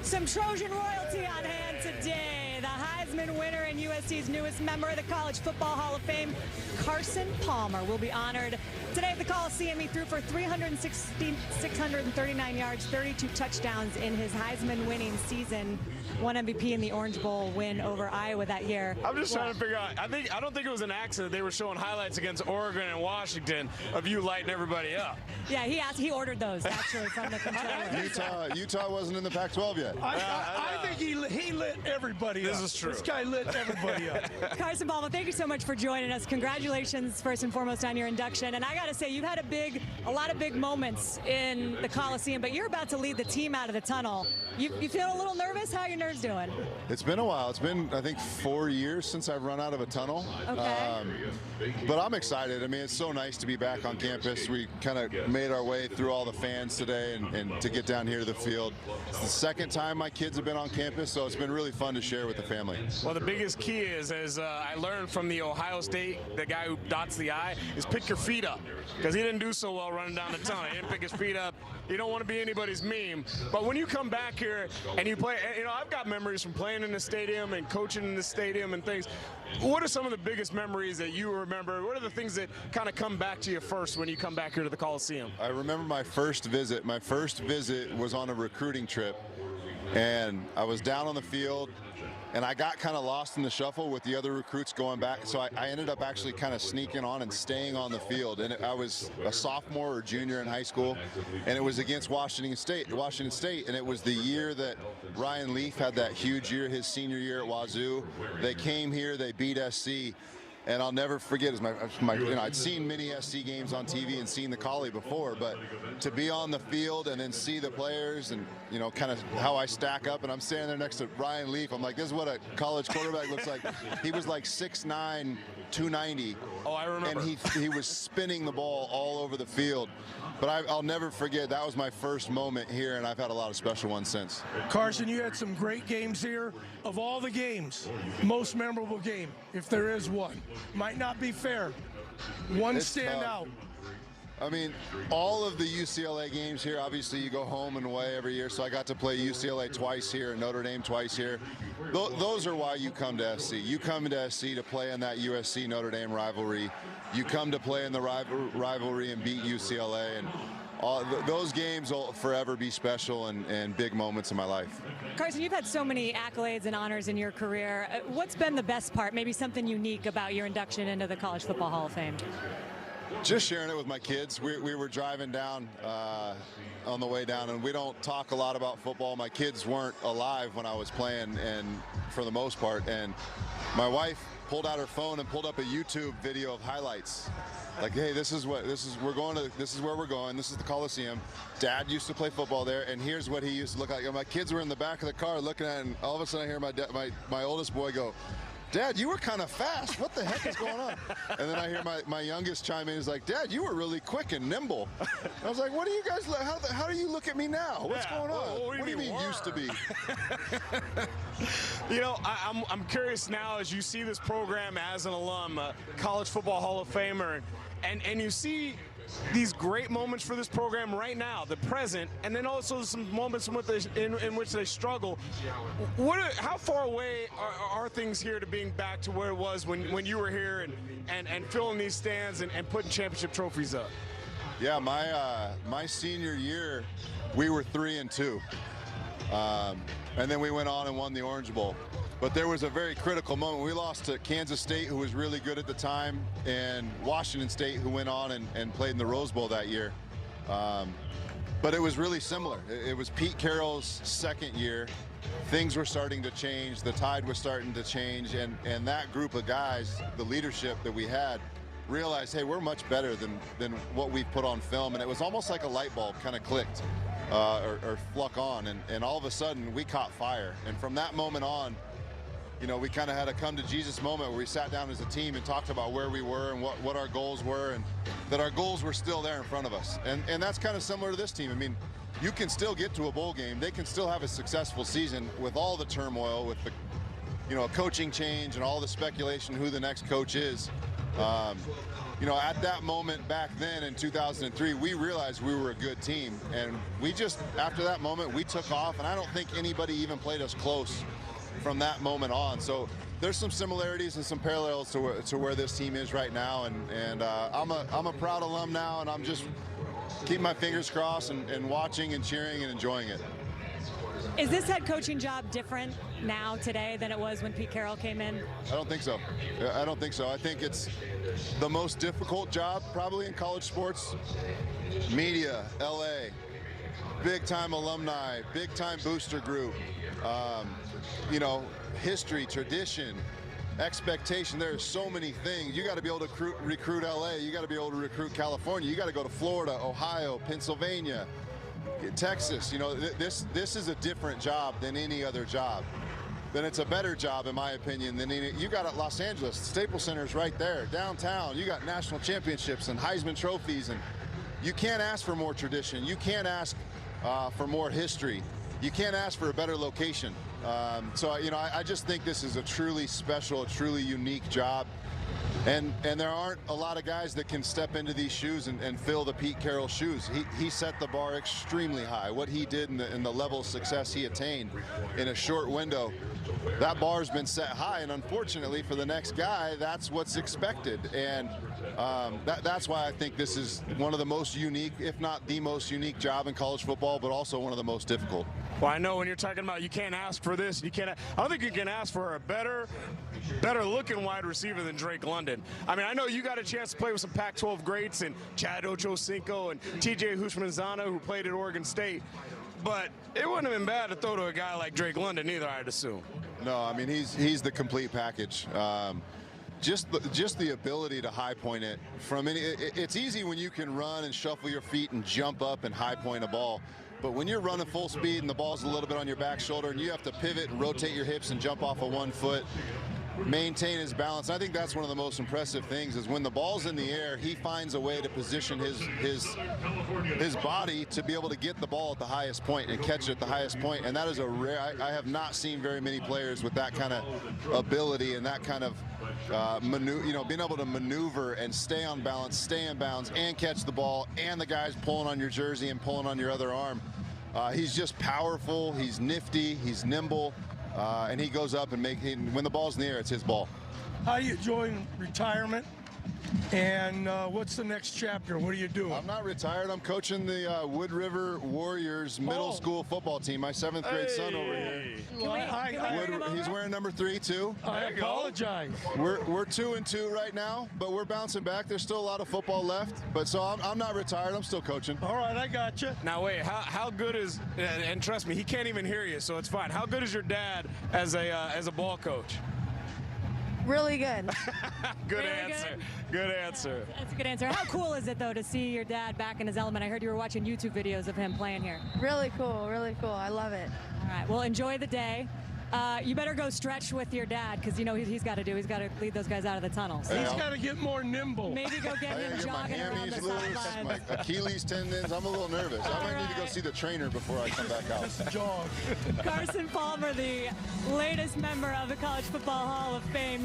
Some Trojan royalty on hand today. The Heisman winner and USC's newest member of the College Football Hall of Fame, Carson Palmer, will be honored today at the Coliseum. He threw for 639 yards, 32 touchdowns in his Heisman-winning season. Won MVP in the Orange Bowl win over Iowa that year. I'm just trying to figure out. I don't think it was an accident. They were showing highlights against Oregon and Washington of you lighting everybody up. Yeah, he ordered those actually from the controller. Utah wasn't in the Pac-12 yet. I think he lit everybody up. This is true. This guy lit everybody up. Carson Palmer, thank you so much for joining us. Congratulations, first and foremost, on your induction. And I got to say, you've had a lot of big moments in the Coliseum, but you're about to lead the team out of the tunnel. You feel a little nervous? How are your nerves doing? It's been a while. It's been, I think, 4 years since I've run out of a tunnel. Okay. But I'm excited. I mean, it's so nice to be back on campus. We kind of made our way through all the fans today and to get down here to the field. It's the second time my kids have been on campus, so it's been really fun to share with the family. Well, the biggest key is I learned from the Ohio State, the guy who dots the I, is pick your feet up. Because he didn't do so well running down the tunnel. He didn't pick his feet up. You don't want to be anybody's meme. But when you come back here and you play, you know, I've got memories from playing in the stadium and coaching in the stadium and things. What are some of the biggest memories that you remember? What are the things that kind of come back to you first when you come back here to the Coliseum? I remember my first visit. My first visit was on a recruiting trip. And I was down on the field, and I got kind of lost in the shuffle with the other recruits going back. So I ended up actually kind of sneaking on and staying on the field. And I was a sophomore or junior in high school, and it was against Washington State. And it was the year that Ryan Leaf had that huge year, his senior year at Wazoo. They came here, they beat SC. And I'll never forget, I'd seen many SC games on TV and seen the Collie before, but to be on the field and then see the players and, you know, kind of how I stack up, and I'm standing there next to Ryan Leaf. I'm like, this is what a college quarterback looks like. He was like 6'9", 290. Oh, I remember. And he was spinning the ball all over the field. But I'll never forget, that was my first moment here, and I've had a lot of special ones since. Carson, you had some great games here. Of all the games, most memorable game, if there is one. Might not be fair. One stand out. I mean, all of the UCLA games here, obviously you go home and away every year, so I got to play UCLA twice here and Notre Dame twice here. Those are why you come to SC. You come to SC to play in that USC-Notre Dame rivalry. You come to play in the rivalry and beat UCLA, and those games will forever be special and big moments in my life. Carson, you've had so many accolades and honors in your career. What's been the best part, maybe something unique about your induction into the College Football Hall of Fame? Just sharing it with my kids. We were driving down on the way down, and we don't talk a lot about football. My kids weren't alive when I was playing, and for the most part, and my wife pulled out her phone and pulled up a YouTube video of highlights. Like, hey, this is where we're going. This is the Coliseum. Dad used to play football there, and here's what he used to look like. And my kids were in the back of the car looking at it, and all of a sudden I hear my oldest boy go, Dad, you were kind of fast. What the heck is going on? And then I hear my youngest chime in. He's like, Dad, you were really quick and nimble. I was like, what do you guys, how do you look at me now? What's going on? What do you mean used to be? You know, I'm curious now, as you see this program as an alum, College Football Hall of Famer, and you see these great moments for this program right now, the present, and then also some moments in which they struggle. How far away are things here to being back to where it was when you were here and filling these stands and putting championship trophies up? Yeah, my senior year, we were 3-2. And then we went on and won the Orange Bowl. But there was a very critical moment. We lost to Kansas State, who was really good at the time, and Washington State, who went on and played in the Rose Bowl that year. But it was really similar. It was Pete Carroll's second year. Things were starting to change. The tide was starting to change. And that group of guys, the leadership that we had, realized, hey, we're much better than what we've put on film. And it was almost like a light bulb kind of clicked or fluck on. And all of a sudden, we caught fire. And from that moment on, you know, we kind of had a come to Jesus moment where we sat down as a team and talked about where we were and what our goals were, and that our goals were still there in front of us. And that's kind of similar to this team. I mean, you can still get to a bowl game. They can still have a successful season with all the turmoil, with the, you know, a coaching change and all the speculation who the next coach is. You know, at that moment back then in 2003, we realized we were a good team. And we just, after that moment, we took off. And I don't think anybody even played us close from that moment on. So there's some similarities and some parallels to where this team is right now. And I'm a proud alum now, and I'm just keeping my fingers crossed and watching and cheering and enjoying it. Is this head coaching job different now today than it was when Pete Carroll came in? I don't think so. I don't think so. I think it's the most difficult job probably in college sports. Media, LA, big time alumni, big time booster group, you know, history, tradition, expectation. There are so many things. You got to be able to recruit LA. You got to be able to recruit California. You got to go to Florida, Ohio, Pennsylvania, Texas. You know, this is a different job than any other job. Then it's a better job, in my opinion, than any. You got at Los Angeles, Staples Center's right there, downtown. You got national championships and Heisman trophies, and you can't ask for more tradition. You can't ask for more history. You can't ask for a better location. So, you know, I just think this is a truly special, truly unique job. And there aren't a lot of guys that can step into these shoes and fill the Pete Carroll shoes. He set the bar extremely high. What he did and the level of success he attained in a short window, that bar's been set high. And unfortunately for the next guy, that's what's expected. And that's why I think this is one of the most unique, if not the most unique job in college football, but also one of the most difficult. Well, I know when you're talking about you can't ask for this, I don't think you can ask for a better looking wide receiver than Drake London. I mean, I know you got a chance to play with some Pac-12 greats and Chad Ochocinco and TJ Houshmandzadeh, who played at Oregon State, but it wouldn't have been bad to throw to a guy like Drake London either, I'd assume. No, I mean, he's the complete package. Just the ability to high point it from any. It's easy when you can run and shuffle your feet and jump up and high point a ball. But when you're running full speed and the ball's a little bit on your back shoulder and you have to pivot and rotate your hips and jump off of 1 foot, maintain his balance. I think that's one of the most impressive things is when the ball's in the air, he finds a way to position his body to be able to get the ball at the highest point and catch it at the highest point. And that is a rare. I have not seen very many players with that kind of ability and that kind of being able to maneuver and stay on balance, stay in bounds, and catch the ball, and the guy's pulling on your jersey and pulling on your other arm. He's just powerful. He's nifty. He's nimble. And he goes up and when the ball's in the air, it's his ball. How are you enjoying retirement? And what's the next chapter? What are you doing? I'm not retired. I'm coaching the Wood River Warriors middle school football team. My 7th grade son over here. He's wearing number 3 too. I apologize. We're 2-2 right now, but we're bouncing back. There's still a lot of football left, but so I'm not retired. I'm still coaching. All right, I got you. Now wait, how good is? And trust me, he can't even hear you, so it's fine. How good is your dad as a ball coach? Really good. Good Really answer. good? Good answer. That's a good answer. How cool is it, though, to see your dad back in his element? I heard you were watching YouTube videos of him playing here. Really cool. Really cool. I love it. All right. Well, enjoy the day. You better go stretch with your dad because you know he's got to lead those guys out of the tunnel. So He's got to get more nimble. maybe go get him Get my jogging around the hammies loose, sidelines. my Achilles tendons. I'm a little nervous. I might need to go see the trainer before I come back out. Just jog. Carson Palmer, the latest member of the College Football Hall of Fame.